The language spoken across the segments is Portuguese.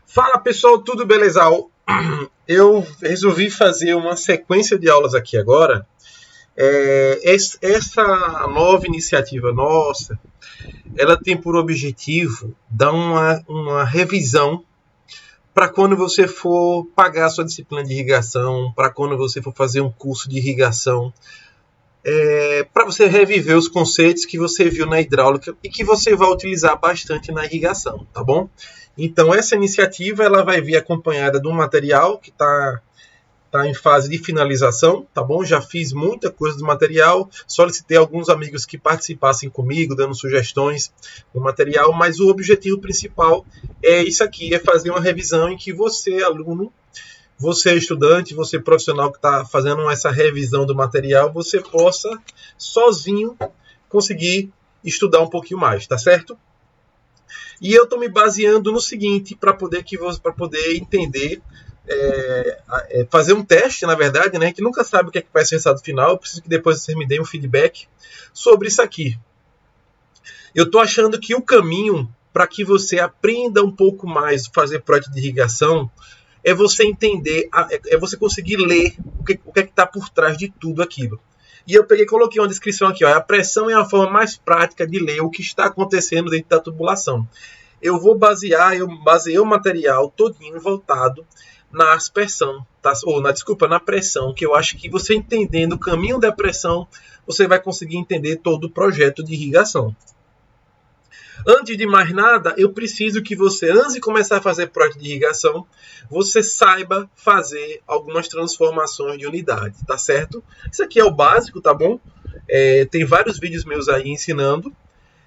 Fala pessoal, tudo beleza? Eu resolvi fazer uma sequência de aulas aqui agora. Essa nova iniciativa nossa, ela tem por objetivo dar uma revisão para quando você for pagar a sua disciplina de irrigação, para quando você for fazer um curso de irrigação, para você reviver os conceitos que você viu na hidráulica e que você vai utilizar bastante na irrigação, tá bom? Então essa iniciativa ela vai vir acompanhada de um material que está em fase de finalização, tá bom? Já fiz muita coisa do material, solicitei alguns amigos que participassem comigo, dando sugestões do material, mas o objetivo principal é isso aqui, é fazer uma revisão em que você, aluno, você estudante, você profissional que está fazendo essa revisão do material, você possa sozinho conseguir estudar um pouquinho mais, tá certo? E eu estou me baseando no seguinte para poder entender, fazer um teste, na verdade, né? Que nunca sabe o que vai ser o resultado final. Eu preciso que depois você me dê um feedback sobre isso aqui. Eu estou achando que o caminho para que você aprenda um pouco mais fazer projeto de irrigação é você entender, é você conseguir ler o que está por trás de tudo aquilo. E eu coloquei uma descrição aqui, ó, a pressão é a forma mais prática de ler o que está acontecendo dentro da tubulação. Eu baseei o material todinho voltado na aspersão, tá? Na pressão, que eu acho que você entendendo o caminho da pressão, você vai conseguir entender todo o projeto de irrigação. Antes de mais nada, eu preciso que você, antes de começar a fazer projeto de irrigação, você saiba fazer algumas transformações de unidade, tá certo? Isso aqui é o básico, tá bom? Tem vários vídeos meus aí ensinando,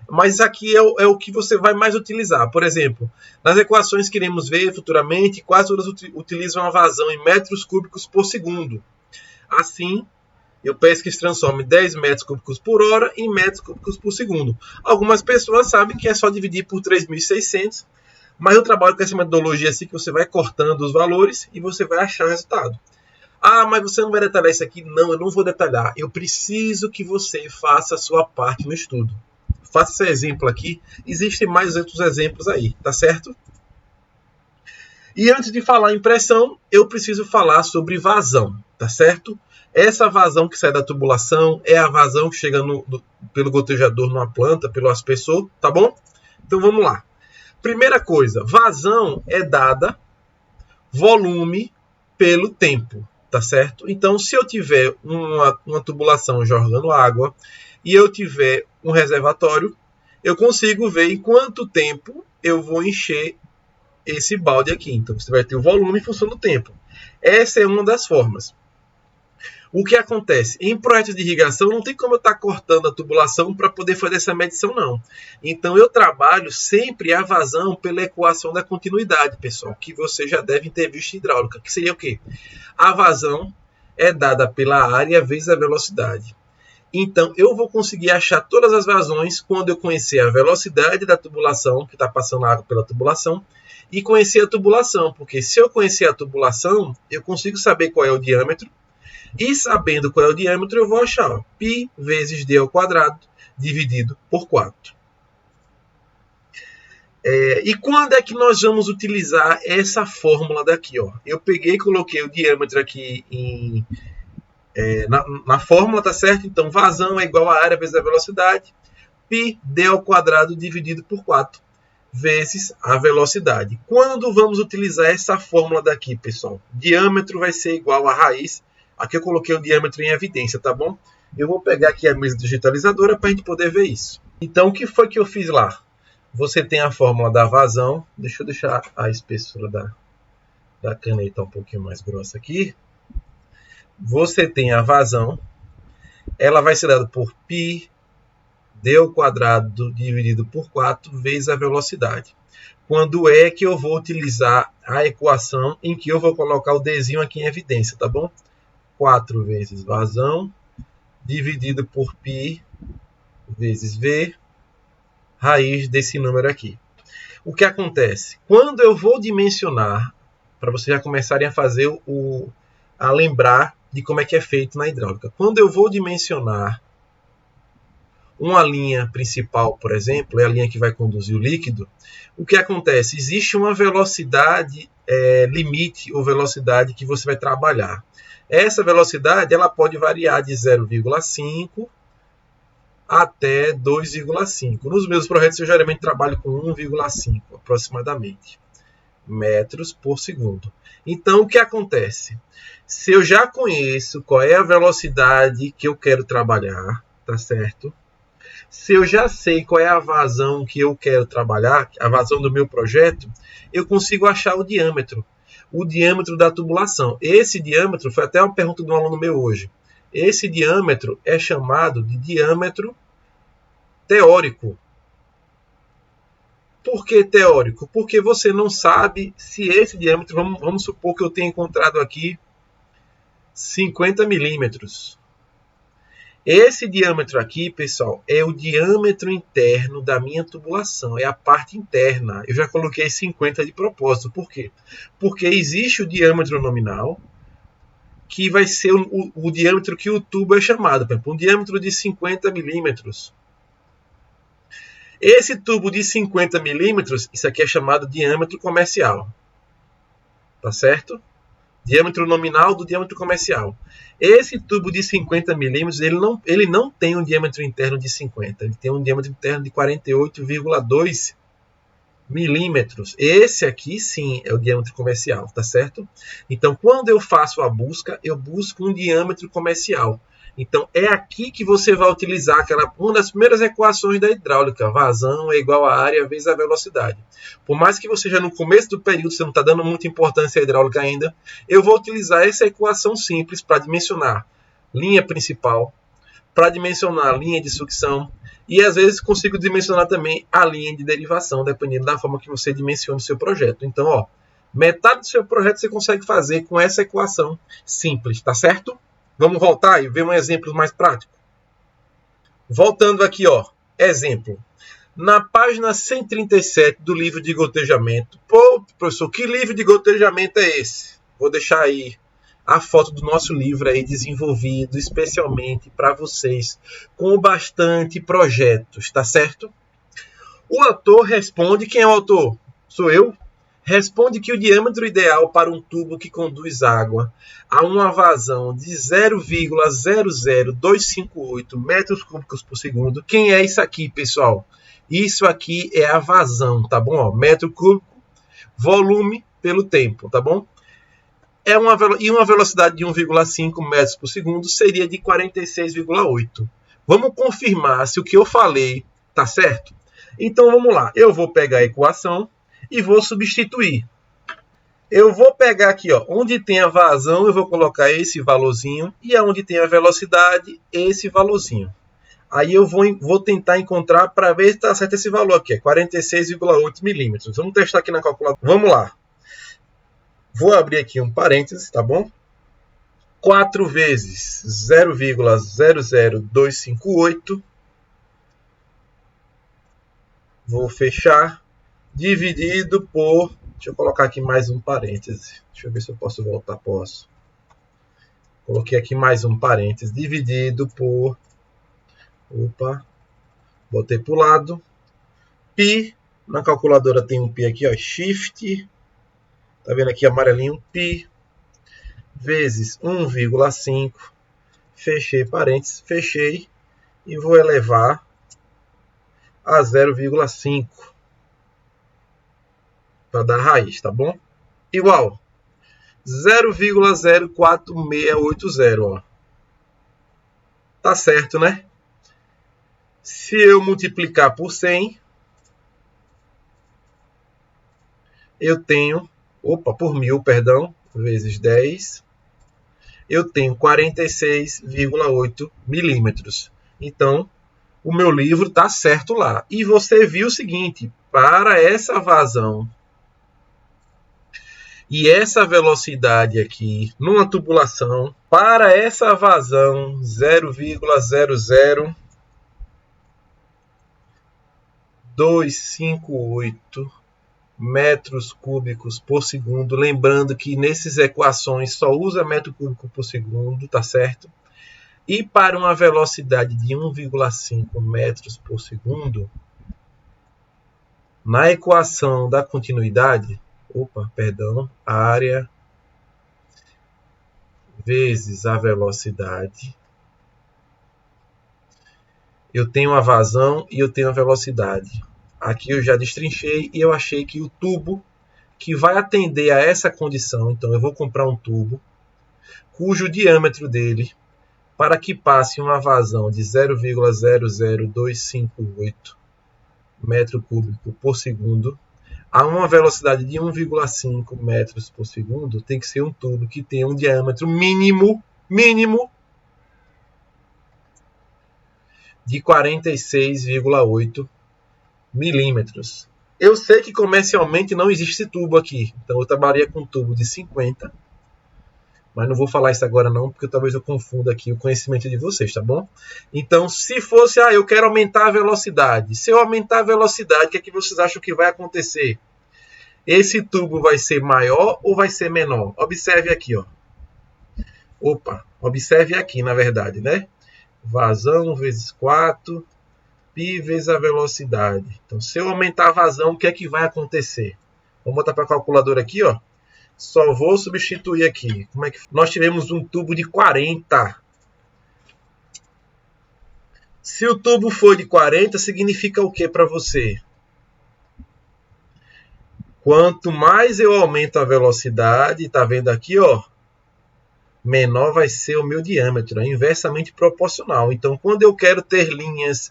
mas aqui é o que você vai mais utilizar. Por exemplo, nas equações que iremos ver futuramente, quase todas utilizam a vazão em metros cúbicos por segundo. Assim, eu peço que se transforme 10 metros cúbicos por hora em metros cúbicos por segundo. Algumas pessoas sabem que é só dividir por 3.600, mas eu trabalho com essa metodologia assim que você vai cortando os valores e você vai achar o resultado. Ah, mas você não vai detalhar isso aqui? Não, eu não vou detalhar. Eu preciso que você faça a sua parte no estudo. Faça esse exemplo aqui. Existem mais outros exemplos aí, tá certo? E antes de falar em pressão, eu preciso falar sobre vazão, tá certo? Essa vazão que sai da tubulação é a vazão que chega pelo gotejador numa planta, pelo aspersor, tá bom? Então vamos lá. Primeira coisa, vazão é dada volume pelo tempo, tá certo? Então, se eu tiver uma tubulação jogando água e eu tiver um reservatório, eu consigo ver em quanto tempo eu vou encher esse balde aqui. Então, você vai ter o volume em função do tempo. Essa é uma das formas. O que acontece? Em projetos de irrigação, não tem como eu estar cortando a tubulação para poder fazer essa medição, não. Então, eu trabalho sempre a vazão pela equação da continuidade, pessoal, que vocês já devem ter visto em hidráulica, que seria o quê? A vazão é dada pela área vezes a velocidade. Então, eu vou conseguir achar todas as vazões quando eu conhecer a velocidade da tubulação, que está passando a água pela tubulação, e conhecer a tubulação, porque se eu conhecer a tubulação, eu consigo saber qual é o diâmetro, e sabendo qual é o diâmetro, eu vou achar π vezes d ao quadrado dividido por 4. E quando é que nós vamos utilizar essa fórmula daqui? Ó? Eu peguei e coloquei o diâmetro aqui na fórmula, tá certo? Então, vazão é igual a área vezes a velocidade, π d ao quadrado dividido por 4, vezes a velocidade. Quando vamos utilizar essa fórmula daqui, pessoal? Diâmetro vai ser igual a raiz. Aqui eu coloquei o diâmetro em evidência, tá bom? Eu vou pegar aqui a mesa digitalizadora para a gente poder ver isso. Então, o que foi que eu fiz lá? Você tem a fórmula da vazão. Deixa eu deixar a espessura da caneta um pouquinho mais grossa aqui. Você tem a vazão. Ela vai ser dada por π d ao quadrado dividido por 4 vezes a velocidade. Quando é que eu vou utilizar a equação em que eu vou colocar o Dzinho aqui em evidência, tá bom? 4 vezes vazão dividido por π vezes v, raiz desse número aqui. O que acontece? Quando eu vou dimensionar, para vocês já começarem a fazer a lembrar de como é que é feito na hidráulica. Quando eu vou dimensionar uma linha principal, por exemplo, é a linha que vai conduzir o líquido, o que acontece? Existe uma velocidade limite ou velocidade que você vai trabalhar. Essa velocidade ela pode variar de 0,5 até 2,5. Nos meus projetos eu geralmente trabalho com 1,5 aproximadamente metros por segundo. Então o que acontece? Se eu já conheço qual é a velocidade que eu quero trabalhar, tá certo? Se eu já sei qual é a vazão que eu quero trabalhar, a vazão do meu projeto, eu consigo achar o diâmetro da tubulação. Esse diâmetro, foi até uma pergunta de um aluno meu hoje, esse diâmetro é chamado de diâmetro teórico. Por que teórico? Porque você não sabe se esse diâmetro, vamos supor que eu tenha encontrado aqui 50 milímetros. Esse diâmetro aqui, pessoal, é o diâmetro interno da minha tubulação, é a parte interna. Eu já coloquei 50 de propósito. Por quê? Porque existe o diâmetro nominal, que vai ser o diâmetro que o tubo é chamado. Por exemplo, um diâmetro de 50 milímetros. Esse tubo de 50 milímetros, isso aqui é chamado diâmetro comercial. Tá certo? Diâmetro nominal do diâmetro comercial. Esse tubo de 50 milímetros, ele não tem um diâmetro interno de 50, ele tem um diâmetro interno de 48,2 milímetros. Esse aqui sim é o diâmetro comercial, tá certo? Então, quando eu faço a busca, eu busco um diâmetro comercial. Então, é aqui que você vai utilizar uma das primeiras equações da hidráulica. Vazão é igual a área vezes a velocidade. Por mais que você já no começo do período, você não está dando muita importância à hidráulica ainda, eu vou utilizar essa equação simples para dimensionar linha principal, para dimensionar linha de sucção, e às vezes consigo dimensionar também a linha de derivação, dependendo da forma que você dimensiona o seu projeto. Então, ó, metade do seu projeto você consegue fazer com essa equação simples, tá certo? Vamos voltar e ver um exemplo mais prático. Voltando aqui, ó, exemplo. Na página 137 do livro de gotejamento. Pô, professor, que livro de gotejamento é esse? Vou deixar aí a foto do nosso livro aí desenvolvido especialmente para vocês, com bastante projetos, tá certo? O autor responde, quem é o autor? Sou eu. Responde que o diâmetro ideal para um tubo que conduz água a uma vazão de 0,00258 metros cúbicos por segundo. Quem é isso aqui, pessoal? Isso aqui é a vazão, tá bom? Ó, metro cúbico, volume pelo tempo, tá bom? E uma velocidade de 1,5 metros por segundo seria de 46,8. Vamos confirmar se o que eu falei tá certo? Então vamos lá. Eu vou pegar a equação e vou substituir. Eu vou pegar aqui, ó, onde tem a vazão, eu vou colocar esse valorzinho, e onde tem a velocidade, esse valorzinho. Aí eu vou tentar encontrar para ver se está certo esse valor aqui, é 46,8 milímetros. Vamos testar aqui na calculadora. Vamos lá. Vou abrir aqui um parênteses, tá bom? 4 vezes 0,00258. Vou fechar. Dividido por... Deixa eu colocar aqui mais um parêntese. Deixa eu ver se eu posso voltar. Posso. Coloquei aqui mais um parêntese. Dividido por... Opa. Botei para o lado. Pi. Na calculadora tem um pi aqui, ó. Shift. Tá vendo aqui amarelinho? Pi. Vezes 1,5. Fechei parênteses. Fechei. E vou elevar a 0,5. Para dar raiz, tá bom? Igual 0,04680, ó. Tá certo, né? Se eu multiplicar por 100, eu tenho, por 1000, perdão, vezes 10, eu tenho 46,8 milímetros. Então, o meu livro tá certo lá. E você viu o seguinte, para essa vazão e essa velocidade aqui, numa tubulação, para essa vazão 0,00258 metros cúbicos por segundo. Lembrando que nessas equações só usa metro cúbico por segundo, tá certo? e para uma velocidade de 1,5 metros por segundo, na equação da continuidade, a área vezes a velocidade, eu tenho a vazão e eu tenho a velocidade. Aqui eu já destrinchei e eu achei que o tubo que vai atender a essa condição, então eu vou comprar um tubo cujo diâmetro dele, para que passe uma vazão de 0,00258 metro cúbico por segundo, a uma velocidade de 1,5 metros por segundo, tem que ser um tubo que tenha um diâmetro mínimo de 46,8 milímetros. Eu sei que comercialmente não existe tubo aqui, então eu trabalharia com um tubo de 50, mas não vou falar isso agora não, porque talvez eu confunda aqui o conhecimento de vocês, tá bom? Então, se fosse, eu quero aumentar a velocidade. Se eu aumentar a velocidade, o que é que vocês acham que vai acontecer? Esse tubo vai ser maior ou vai ser menor? Observe aqui, ó. Observe aqui, na verdade, né? Vazão vezes 4, π vezes a velocidade. Então, se eu aumentar a vazão, o que é que vai acontecer? Vamos botar para a calculadora aqui, ó. Só vou substituir aqui. Como é que nós tivemos um tubo de 40. Se o tubo for de 40, significa o que para você? Quanto mais eu aumento a velocidade, tá vendo aqui, ó, menor vai ser o meu diâmetro, é inversamente proporcional. Então, quando eu quero ter linhas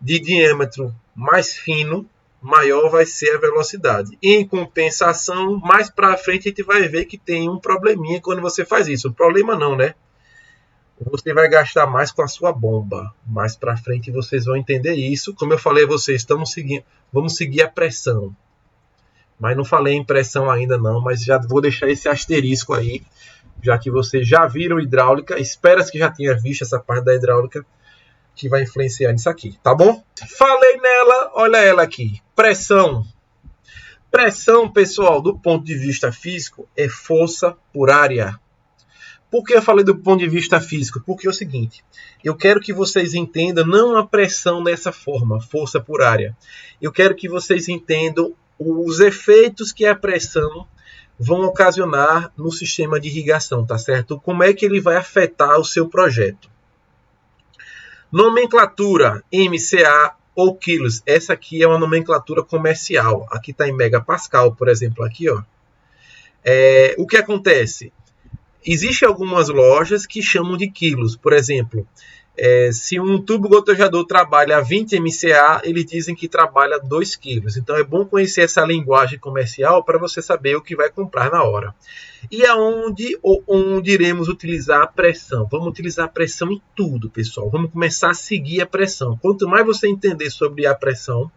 de diâmetro mais fino, maior vai ser a velocidade. Em compensação, mais para frente a gente vai ver que tem um probleminha quando você faz isso. O problema não, né? Você vai gastar mais com a sua bomba. Mais para frente vocês vão entender isso. Como eu falei a vocês, vamos seguir a pressão. Mas não falei em pressão ainda não, mas já vou deixar esse asterisco aí, já que vocês já viram hidráulica. Espera-se que já tenha visto essa parte da hidráulica, que vai influenciar nisso aqui, tá bom? Falei nela, olha ela aqui. Pressão. Pressão, pessoal, do ponto de vista físico, é força por área. Por que eu falei do ponto de vista físico? Porque é o seguinte, eu quero que vocês entendam não a pressão dessa forma, força por área. Eu quero que vocês entendam os efeitos que a pressão vão ocasionar no sistema de irrigação, tá certo? Como é que ele vai afetar o seu projeto. Nomenclatura MCA ou quilos. Essa aqui é uma nomenclatura comercial. Aqui está em megapascal, por exemplo, aqui, ó. O que acontece? Existem algumas lojas que chamam de quilos. Por exemplo, se um tubo gotejador trabalha 20 MCA, eles dizem que trabalha 2 quilos. Então é bom conhecer essa linguagem comercial para você saber o que vai comprar na hora. E onde iremos utilizar a pressão? Vamos utilizar a pressão em tudo, pessoal. Vamos começar a seguir a pressão. Quanto mais você entender sobre a pressão,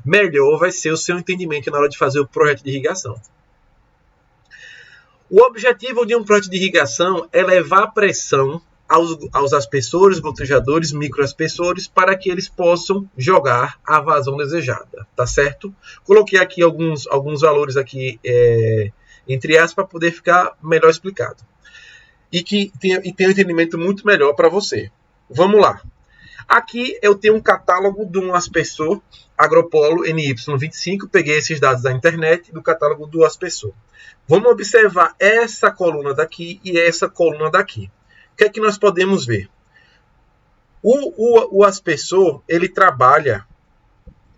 melhor vai ser o seu entendimento na hora de fazer o projeto de irrigação. O objetivo de um projeto de irrigação é levar a pressão aos aspersores, gotejadores, microaspersores, para que eles possam jogar a vazão desejada, tá certo? Coloquei aqui alguns valores aqui, entre aspas, para poder ficar melhor explicado. E que tenha um entendimento muito melhor para você. Vamos lá. Aqui eu tenho um catálogo de um aspersor Agropolo NY25. Peguei esses dados da internet do catálogo do aspersor. Vamos observar essa coluna daqui e essa coluna daqui. O que é que nós podemos ver? O aspersor, ele trabalha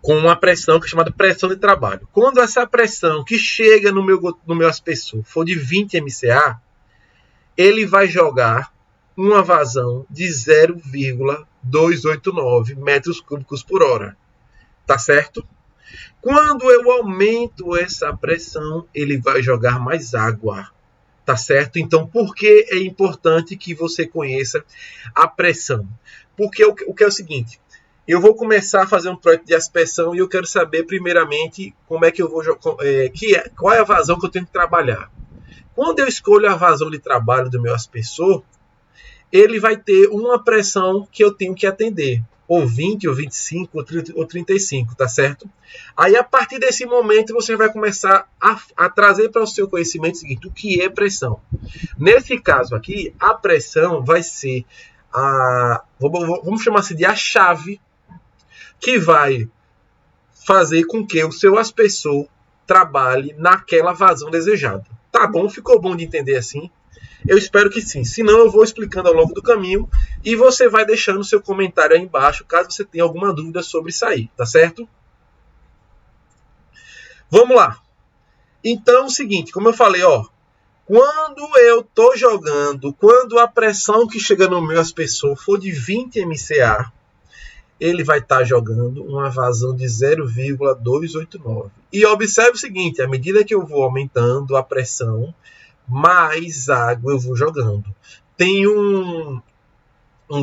com uma pressão que é chamada pressão de trabalho. Quando essa pressão que chega no meu aspersor for de 20 MCA, ele vai jogar uma vazão de 0,289 metros cúbicos por hora. Tá certo? Quando eu aumento essa pressão, ele vai jogar mais água. Tá certo? Então, por que é importante que você conheça a pressão? Porque o que é o seguinte, eu vou começar a fazer um projeto de aspersão e eu quero saber, primeiramente, como é que eu vou qual é a vazão que eu tenho que trabalhar. Quando eu escolho a vazão de trabalho do meu aspersor, ele vai ter uma pressão que eu tenho que atender. Ou 20, ou 25, ou 35, tá certo? Aí, a partir desse momento, você vai começar a trazer para o seu conhecimento o seguinte, o que é pressão. Nesse caso aqui, a pressão vai ser vamos chamar assim de a chave que vai fazer com que o seu aspersor trabalhe naquela vazão desejada. Tá bom? Ficou bom de entender assim? Eu espero que sim. Se não, eu vou explicando ao longo do caminho e você vai deixando seu comentário aí embaixo caso você tenha alguma dúvida sobre isso aí, tá certo? Vamos lá. Então, é o seguinte, como eu falei, ó, quando eu tô jogando, quando a pressão que chega no meu aspersor for de 20 MCA, ele vai estar jogando uma vazão de 0,289. E observe o seguinte, à medida que eu vou aumentando a pressão, mais água eu vou jogando. Tem um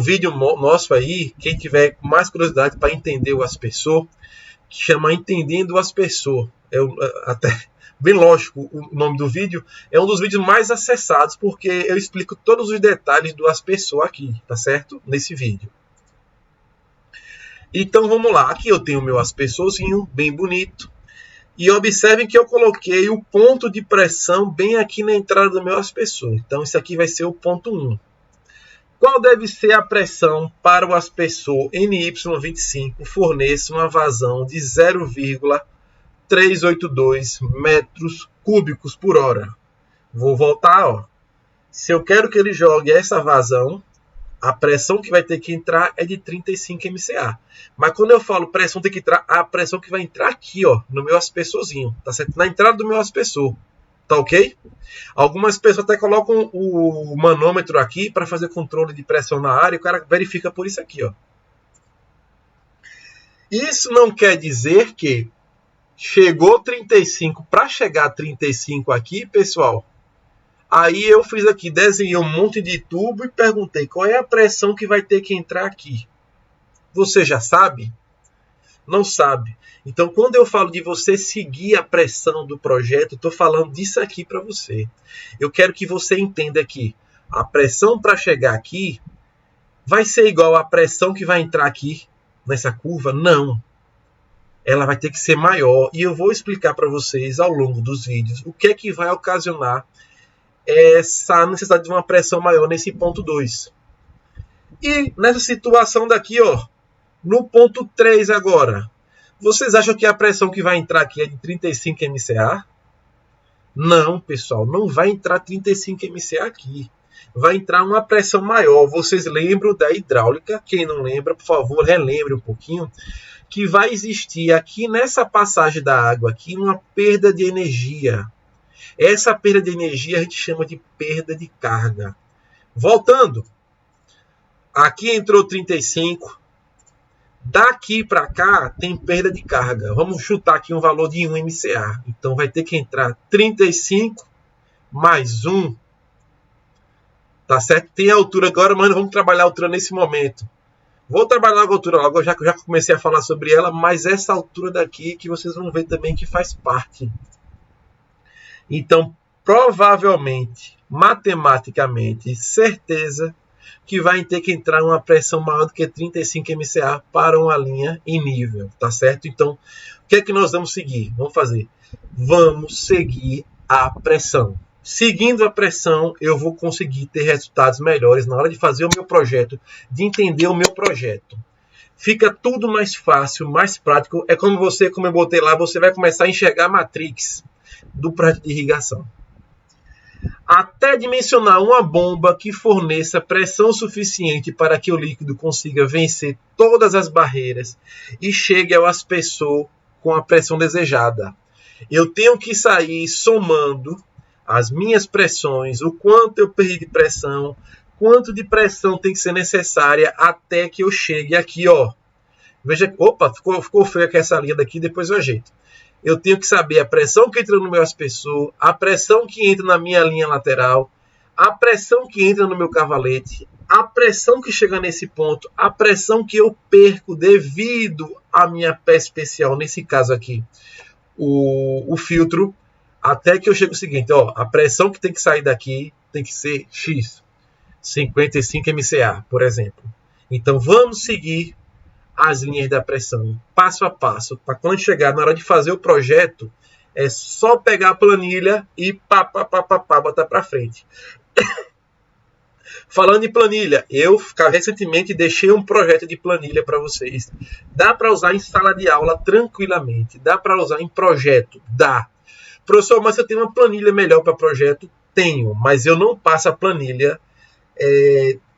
vídeo nosso aí, quem tiver mais curiosidade para entender o aspersor, que chama Entendendo o Aspersor. Até bem lógico o nome do vídeo, é um dos vídeos mais acessados, porque eu explico todos os detalhes do aspersor aqui, tá certo? Nesse vídeo. Então vamos lá, aqui eu tenho o meu aspersorzinho, bem bonito. E observem que eu coloquei o ponto de pressão bem aqui na entrada do meu aspersor. Então isso aqui vai ser o ponto 1. Qual deve ser a pressão para o aspersor NY25 forneça uma vazão de 0,382 metros cúbicos por hora? Vou voltar, ó. Se eu quero que ele jogue essa vazão, a pressão que vai ter que entrar é de 35 MCA. Mas quando eu falo pressão tem que entrar, a pressão que vai entrar aqui, ó, no meu aspersorzinho, tá certo? Na entrada do meu aspersor, tá ok? Algumas pessoas até colocam o manômetro aqui para fazer controle de pressão na área e o cara verifica por isso aqui, ó. Isso não quer dizer que chegou 35, para chegar a 35 aqui, pessoal, aí eu fiz aqui, desenhei um monte de tubo e perguntei qual é a pressão que vai ter que entrar aqui. Você já sabe? Não sabe. Então, quando eu falo de você seguir a pressão do projeto, estou falando disso aqui para você. Eu quero que você entenda que a pressão para chegar aqui vai ser igual à pressão que vai entrar aqui nessa curva? Não. Ela vai ter que ser maior. E eu vou explicar para vocês ao longo dos vídeos o que é que vai ocasionar essa necessidade de uma pressão maior nesse ponto 2. E nessa situação daqui, ó, no ponto 3 agora, vocês acham que a pressão que vai entrar aqui é de 35 MCA? Não, pessoal, não vai entrar 35 MCA aqui. Vai entrar uma pressão maior. Vocês lembram da hidráulica? Quem não lembra, por favor, relembre um pouquinho. Que vai existir aqui nessa passagem da água aqui uma perda de energia. Essa perda de energia a gente chama de perda de carga. Voltando. Aqui entrou 35. Daqui para cá tem perda de carga. Vamos chutar aqui um valor de 1 MCA. Então vai ter que entrar 35 mais 1. Tá certo? Tem a altura agora, mas vamos trabalhar a altura nesse momento. Vou trabalhar a altura logo, já comecei a falar sobre ela, mas essa altura daqui que vocês vão ver também que faz parte. Então, provavelmente, matematicamente, certeza que vai ter que entrar uma pressão maior do que 35 MCA para uma linha em nível, tá certo? Então, o que é que nós vamos seguir? Vamos fazer? Vamos seguir a pressão. Seguindo a pressão, eu vou conseguir ter resultados melhores na hora de fazer o meu projeto, de entender o meu projeto. Fica tudo mais fácil, mais prático. É como eu botei lá, você vai começar a enxergar a matrix do projeto de irrigação. Até dimensionar uma bomba que forneça pressão suficiente para que o líquido consiga vencer todas as barreiras e chegue ao aspersor com a pressão desejada. Eu tenho que sair somando as minhas pressões, o quanto eu perdi de pressão, quanto de pressão tem que ser necessária até que eu chegue aqui, ó. Veja, opa, ficou feia aqui essa linha daqui, depois eu ajeito. Eu tenho que saber a pressão que entra no meu aspersor, a pressão que entra na minha linha lateral, a pressão que entra no meu cavalete, a pressão que chega nesse ponto, a pressão que eu perco devido à minha peça especial, nesse caso aqui, o filtro, até que eu chego ao seguinte, ó, a pressão que tem que sair daqui tem que ser X, 55 MCA, por exemplo. Então vamos seguir as linhas da pressão, passo a passo, para quando chegar na hora de fazer o projeto, é só pegar a planilha e botar para frente. Falando em planilha, eu recentemente deixei um projeto de planilha para vocês. Dá para usar em sala de aula tranquilamente. Dá para usar em projeto? Dá. Professor, mas eu tenho uma planilha melhor para projeto? Tenho, mas eu não passo a planilha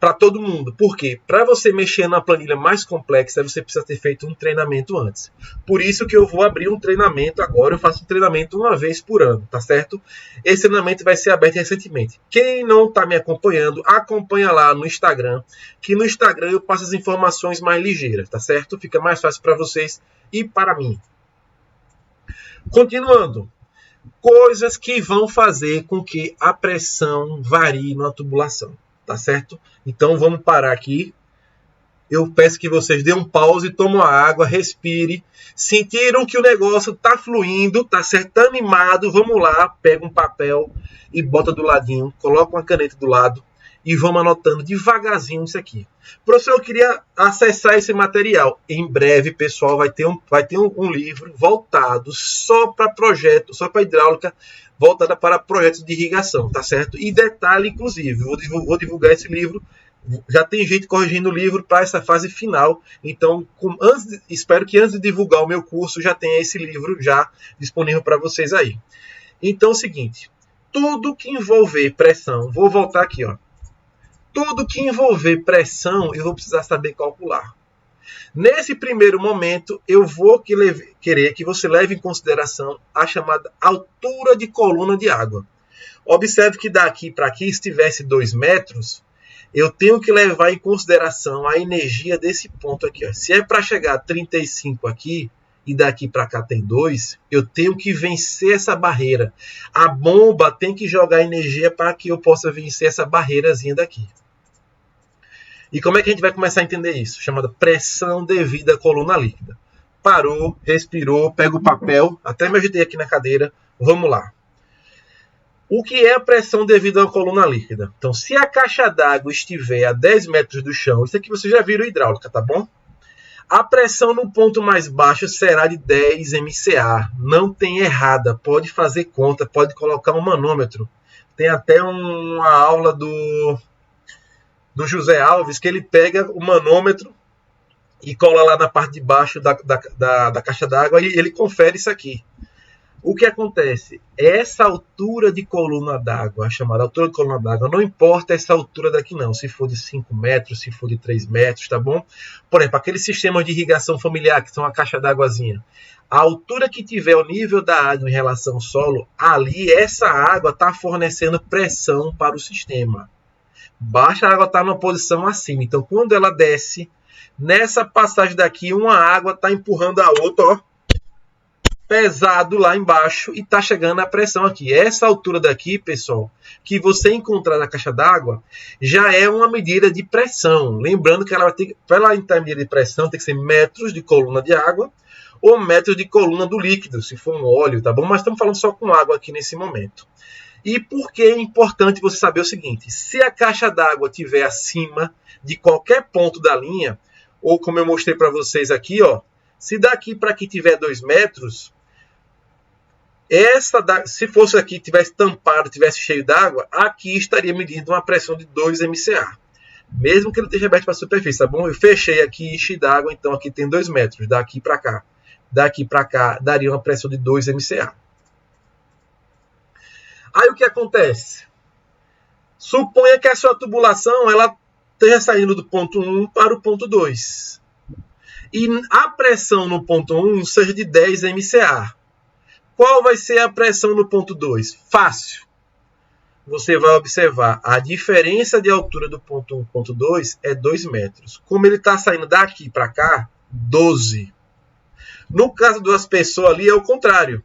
para todo mundo. Por quê? Para você mexer na planilha mais complexa, você precisa ter feito um treinamento antes. Por isso que eu vou abrir um treinamento agora. Eu faço um treinamento uma vez por ano, tá certo? Esse treinamento vai ser aberto recentemente. Quem não está me acompanhando, acompanha lá no Instagram, que no Instagram eu passo as informações mais ligeiras, tá certo? Fica mais fácil para vocês e para mim. Continuando. Coisas que vão fazer com que a pressão varie na tubulação. Tá certo? Então vamos parar aqui. Eu peço que vocês dêem um pause, tomem uma água, respire. Sentiram que o negócio tá fluindo, tá certo? Tá animado. Vamos lá, pega um papel e bota do ladinho, coloca uma caneta do lado e vamos anotando devagarzinho isso aqui. Professor, eu queria acessar esse material. Em breve, pessoal, vai ter um livro voltado só para projeto, só para hidráulica, voltada para projetos de irrigação, tá certo? E detalhe, inclusive, vou divulgar esse livro. Já tem gente corrigindo o livro para essa fase final. Então, espero que antes de divulgar o meu curso já tenha esse livro já disponível para vocês aí. Então, é o seguinte. Tudo que envolver pressão, vou voltar aqui, ó. Tudo que envolver pressão, eu vou precisar saber calcular. Nesse primeiro momento, eu vou querer que você leve em consideração a chamada altura de coluna de água. Observe que daqui para aqui, se tivesse 2 metros, eu tenho que levar em consideração a energia desse ponto aqui. Ó. Se é para chegar a 35 aqui, e daqui para cá tem 2, eu tenho que vencer essa barreira. A bomba tem que jogar energia para que eu possa vencer essa barreirazinha daqui. E como é que a gente vai começar a entender isso? Chamada pressão devida à coluna líquida. Parou, respirou, pega o papel, até me ajeitei aqui na cadeira, vamos lá. O que é a pressão devida à coluna líquida? Então, se a caixa d'água estiver a 10 metros do chão, isso aqui você já viu hidráulica, tá bom? A pressão no ponto mais baixo será de 10 MCA. Não tem errada, pode fazer conta, pode colocar um manômetro. Tem até uma aula do José Alves, que ele pega o manômetro e cola lá na parte de baixo da caixa d'água e ele confere isso aqui. O que acontece? Essa altura de coluna d'água, a chamada altura de coluna d'água, não importa essa altura daqui não, se for de 5 metros, se for de 3 metros, tá bom? Por exemplo, aqueles sistemas de irrigação familiar, que são a caixa d'águazinha, a altura que tiver o nível da água em relação ao solo, ali essa água está fornecendo pressão para o sistema. Baixa a água está numa posição acima. Então, quando ela desce, nessa passagem daqui, uma água está empurrando a outra, ó, pesado lá embaixo, e está chegando a pressão aqui. Essa altura daqui, pessoal, que você encontrar na caixa d'água, já é uma medida de pressão. Lembrando que ela vai ter, para ela entrar em medida de pressão, tem que ser metros de coluna de água ou metros de coluna do líquido, se for um óleo, tá bom? Mas estamos falando só com água aqui nesse momento. E por que é importante você saber o seguinte? Se a caixa d'água estiver acima de qualquer ponto da linha, ou como eu mostrei para vocês aqui, ó, se daqui para aqui tiver 2 metros, se fosse aqui, tivesse tampado, tivesse cheio d'água, aqui estaria medindo uma pressão de 2 MCA. Mesmo que ele esteja aberto para a superfície, tá bom? Eu fechei aqui, enchi d'água, então aqui tem 2 metros, daqui para cá. Daqui para cá daria uma pressão de 2 MCA. Aí o que acontece? Suponha que a sua tubulação ela esteja saindo do ponto 1 para o ponto 2. E a pressão no ponto 1 seja de 10 MCA. Qual vai ser a pressão no ponto 2? Fácil. Você vai observar a diferença de altura do ponto 1 e ponto 2 é 2 metros. Como ele está saindo daqui para cá, 12. No caso das pessoas ali é o contrário.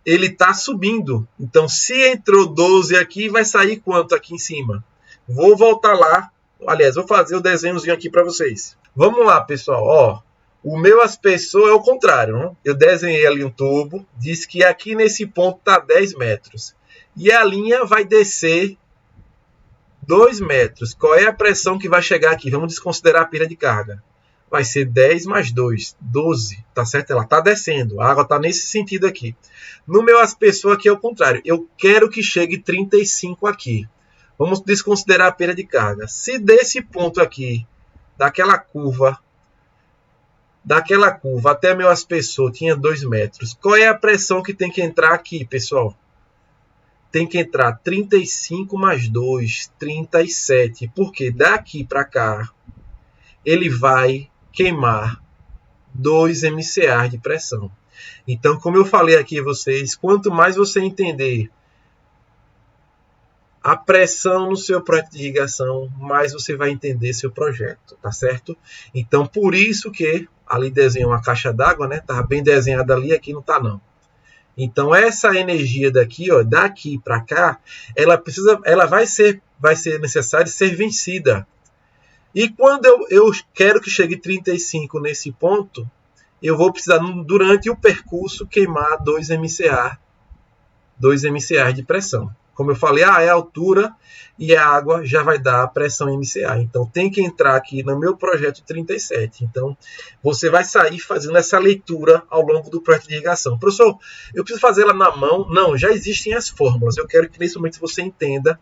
Ele está subindo. Então, se entrou 12 aqui, vai sair quanto aqui em cima? Vou voltar lá. Aliás, vou fazer o desenhozinho aqui para vocês. Vamos lá, pessoal. Ó, o meu aspersor é o contrário. Não? Eu desenhei ali um tubo. Diz que aqui nesse ponto está 10 metros. E a linha vai descer 2 metros. Qual é a pressão que vai chegar aqui? Vamos desconsiderar a pilha de carga. Vai ser 10 mais 2, 12, tá certo? Ela está descendo, a água está nesse sentido aqui. No meu aspersor aqui é o contrário, eu quero que chegue 35 aqui. Vamos desconsiderar a perda de carga. Se desse ponto aqui, daquela curva até meu aspersor tinha 2 metros, qual é a pressão que tem que entrar aqui, pessoal? Tem que entrar 35 mais 2, 37. Porque daqui para cá, ele vai queimar 2 MCA de pressão. Então, como eu falei aqui a vocês, quanto mais você entender a pressão no seu projeto de irrigação, mais você vai entender seu projeto, tá certo? Então, por isso que ali desenhou uma caixa d'água, né? Tá bem desenhada ali, aqui não tá não. Então, essa energia daqui, ó, daqui para cá, ela vai ser necessário ser vencida. E quando eu quero que chegue 35 nesse ponto, eu vou precisar, durante o percurso, queimar 2 MCA de pressão. Como eu falei, é a altura e a água já vai dar a pressão MCA. Então, tem que entrar aqui no meu projeto 37. Então, você vai sair fazendo essa leitura ao longo do projeto de irrigação. Professor, eu preciso fazer ela na mão? Não, já existem as fórmulas. Eu quero que nesse momento você entenda.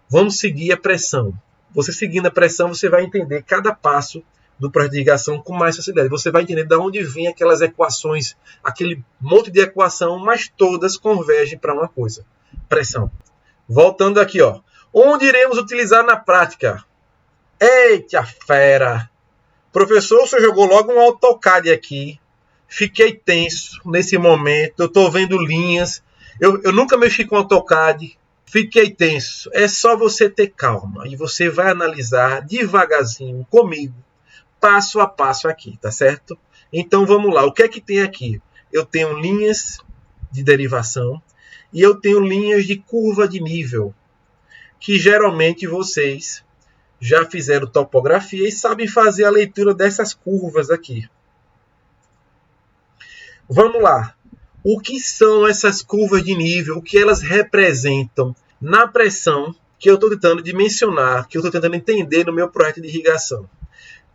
Vamos seguir a pressão. Você seguindo a pressão, você vai entender cada passo do projeto de irrigação com mais facilidade. Você vai entender de onde vêm aquelas equações, aquele monte de equação, mas todas convergem para uma coisa: pressão. Voltando aqui, ó. Onde iremos utilizar na prática? Eita fera! Professor, você jogou logo um AutoCAD aqui. Fiquei tenso nesse momento. Eu estou vendo linhas. Eu nunca mexi com AutoCAD. Fiquei tenso. É só você ter calma. E você vai analisar devagarzinho comigo, passo a passo aqui, tá certo? Então vamos lá. O que é que tem aqui? Eu tenho linhas de derivação. E eu tenho linhas de curva de nível, que geralmente vocês já fizeram topografia e sabem fazer a leitura dessas curvas aqui. Vamos lá. O que são essas curvas de nível? O que elas representam na pressão que eu estou tentando dimensionar, que eu estou tentando entender no meu projeto de irrigação?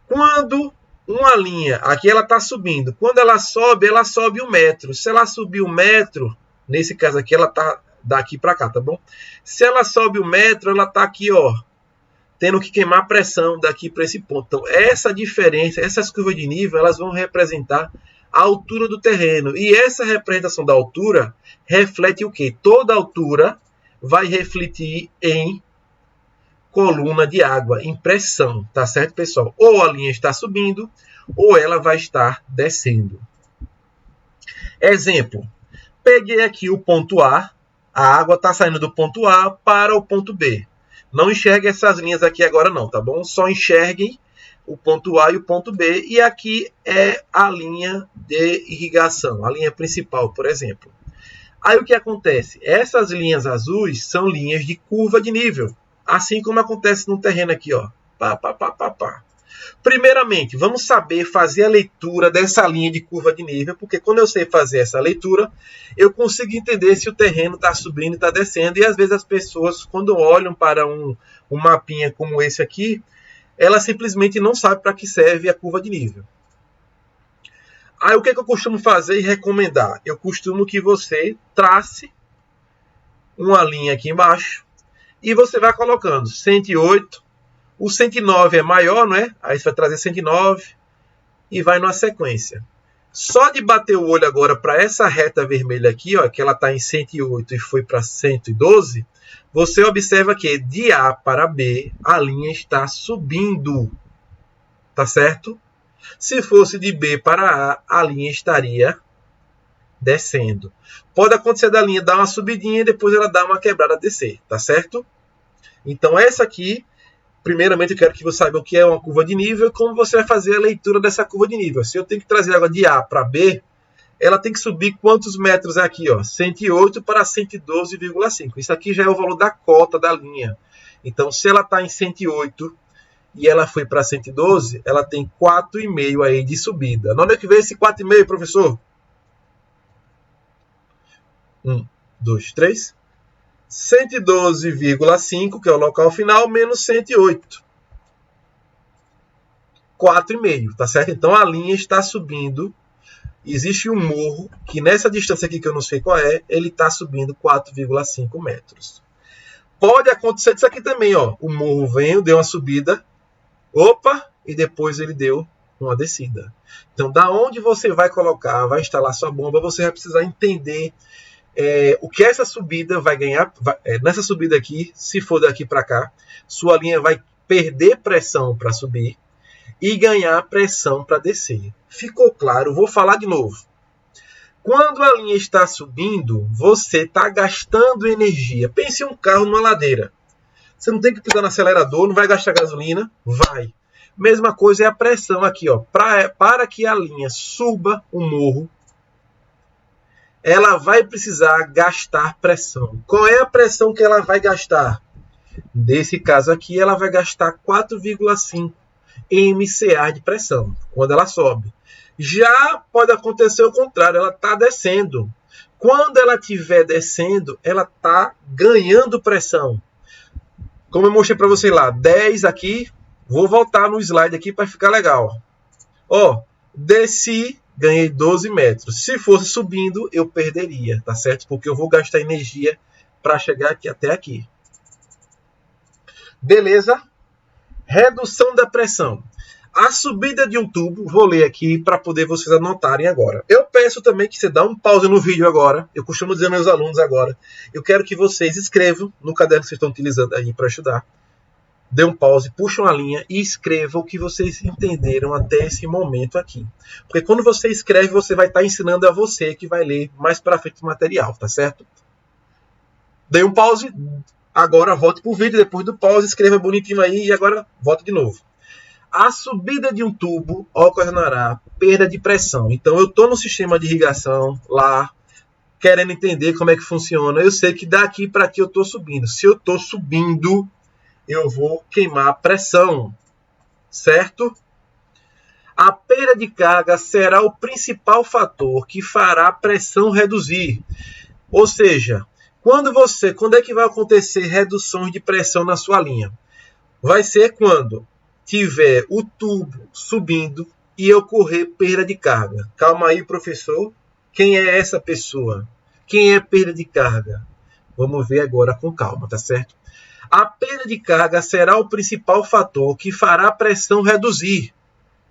Quando uma linha, aqui ela está subindo, quando ela sobe 1 metro. Se ela subir 1 metro... Nesse caso aqui, ela está daqui para cá, tá bom? Se ela sobe 1 metro, ela está aqui, ó, tendo que queimar pressão daqui para esse ponto. Então, essa diferença, essas curvas de nível, elas vão representar a altura do terreno. E essa representação da altura reflete o quê? Toda altura vai refletir em coluna de água, em pressão, tá certo, pessoal? Ou a linha está subindo, ou ela vai estar descendo. Exemplo. Peguei aqui o ponto A água está saindo do ponto A para o ponto B. Não enxergue essas linhas aqui agora não, tá bom? Só enxerguem o ponto A e o ponto B. E aqui é a linha de irrigação, a linha principal, por exemplo. Aí o que acontece? Essas linhas azuis são linhas de curva de nível. Assim como acontece no terreno aqui, ó. Primeiramente, vamos saber fazer a leitura dessa linha de curva de nível, porque quando eu sei fazer essa leitura, eu consigo entender se o terreno está subindo e está descendo. E às vezes as pessoas, quando olham para um mapinha como esse aqui, elas simplesmente não sabem para que serve a curva de nível. Aí o que eu costumo fazer e recomendar? Eu costumo que você trace uma linha aqui embaixo e você vai colocando 108. O 109 é maior, não é? Aí você vai trazer 109 e vai numa sequência. Só de bater o olho agora para essa reta vermelha aqui, ó, que ela está em 108 e foi para 112, você observa que de A para B a linha está subindo. Tá certo? Se fosse de B para A, a linha estaria descendo. Pode acontecer da linha dar uma subidinha e depois ela dar uma quebrada a descer. Tá certo? Então essa aqui, primeiramente, eu quero que você saiba o que é uma curva de nível e como você vai fazer a leitura dessa curva de nível. Se eu tenho que trazer água de A para B, ela tem que subir quantos metros aqui? Ó? 108 para 112,5. Isso aqui já é o valor da cota da linha. Então, se ela está em 108 e ela foi para 112, ela tem 4,5 aí de subida. Onde é que veio esse 4,5, professor? 1, 2, 3... 112,5, que é o local final, menos 108. 4,5, tá certo? Então a linha está subindo. Existe um morro que nessa distância aqui, que eu não sei qual é, ele está subindo 4,5 metros. Pode acontecer isso aqui também, ó. O morro veio, deu uma subida, opa, e depois ele deu uma descida. Então, da onde você vai colocar, vai instalar sua bomba, você vai precisar entender o que essa subida vai ganhar. Nessa subida aqui, se for daqui para cá, sua linha vai perder pressão para subir e ganhar pressão para descer. Ficou claro? Vou falar de novo. Quando a linha está subindo, você está gastando energia. Pense em um carro numa ladeira. Você não tem que pisar no acelerador, não vai gastar gasolina? Vai. Mesma coisa é a pressão aqui, ó. Para que a linha suba o morro, ela vai precisar gastar pressão. Qual é a pressão que ela vai gastar? Nesse caso aqui, ela vai gastar 4,5 MCA de pressão quando ela sobe. Já pode acontecer o contrário, ela está descendo. Quando ela estiver descendo, ela está ganhando pressão. Como eu mostrei para você lá, 10 aqui, vou voltar no slide aqui para ficar legal. Ó, desci, ganhei 12 metros. Se fosse subindo, eu perderia, tá certo? Porque eu vou gastar energia para chegar aqui até aqui. Beleza? Redução da pressão. A subida de um tubo, vou ler aqui para poder vocês anotarem agora. Eu peço também que você dá um pause no vídeo agora. Eu costumo dizer aos meus alunos agora. Eu quero que vocês escrevam no caderno que vocês estão utilizando aí para estudar. Dê um pause, puxa uma linha e escreva o que vocês entenderam até esse momento aqui. Porque quando você escreve, você vai estar ensinando a você que vai ler mais para frente o material, tá certo? Dê um pause, agora volte para o vídeo, depois do pause, escreva bonitinho aí e agora volte de novo. A subida de um tubo ocasionará perda de pressão. Então, eu estou no sistema de irrigação lá, querendo entender como é que funciona. Eu sei que daqui para aqui eu estou subindo. Se eu estou subindo, eu vou queimar pressão, certo? A perda de carga será o principal fator que fará a pressão reduzir. Ou seja, quando é que vai acontecer reduções de pressão na sua linha? Vai ser quando tiver o tubo subindo e ocorrer perda de carga. Calma aí, professor. Quem é essa pessoa? Quem é perda de carga? Vamos ver agora com calma, tá certo? A perda de carga será o principal fator que fará a pressão reduzir.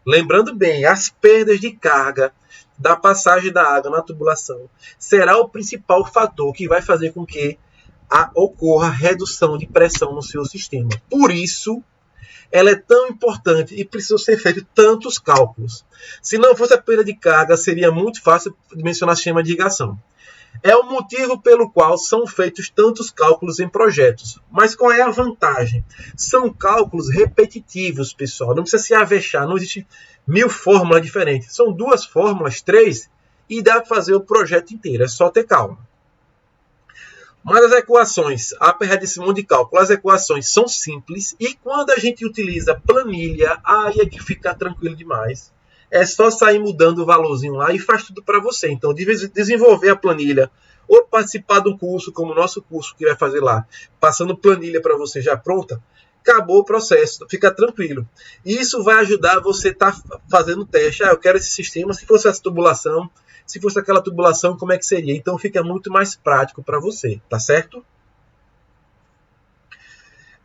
Lembrando bem, as perdas de carga da passagem da água na tubulação será o principal fator que vai fazer com que ocorra redução de pressão no seu sistema. Por isso, ela é tão importante e precisa ser feito tantos cálculos. Se não fosse a perda de carga, seria muito fácil dimensionar o sistema de irrigação. É o motivo pelo qual são feitos tantos cálculos em projetos. Mas qual é a vantagem? São cálculos repetitivos, pessoal. Não precisa se avexar, não existe 1000 fórmulas diferentes. São 2 fórmulas, 3, e dá para fazer o projeto inteiro. É só ter calma. Mas as equações, apesar desse monte de cálculo, as equações são simples e quando a gente utiliza planilha, aí é que fica tranquilo demais. É só sair mudando o valorzinho lá e faz tudo para você. Então, desenvolver a planilha ou participar de um curso, como o nosso curso que vai fazer lá, passando planilha para você já pronta, acabou o processo, fica tranquilo. E isso vai ajudar você a estar fazendo teste. Eu quero esse sistema, se fosse essa tubulação, se fosse aquela tubulação, como é que seria? Então fica muito mais prático para você, tá certo?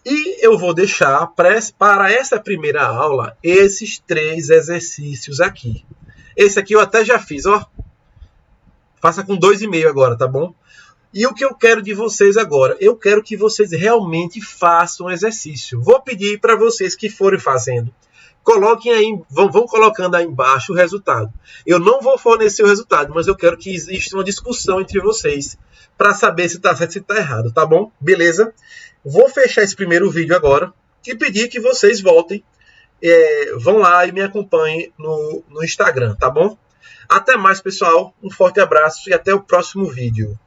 E eu vou deixar para essa primeira aula esses 3 exercícios aqui. Esse aqui eu até já fiz, ó. Faça com 2,5 agora, tá bom? E o que eu quero de vocês agora? Eu quero que vocês realmente façam exercício. Vou pedir para vocês que forem fazendo, coloquem aí, vão colocando aí embaixo o resultado. Eu não vou fornecer o resultado, mas eu quero que exista uma discussão entre vocês para saber se está certo, se está errado, tá bom? Beleza? Vou fechar esse primeiro vídeo agora e pedir que vocês voltem, vão lá e me acompanhem no Instagram, tá bom? Até mais, pessoal. Um forte abraço e até o próximo vídeo.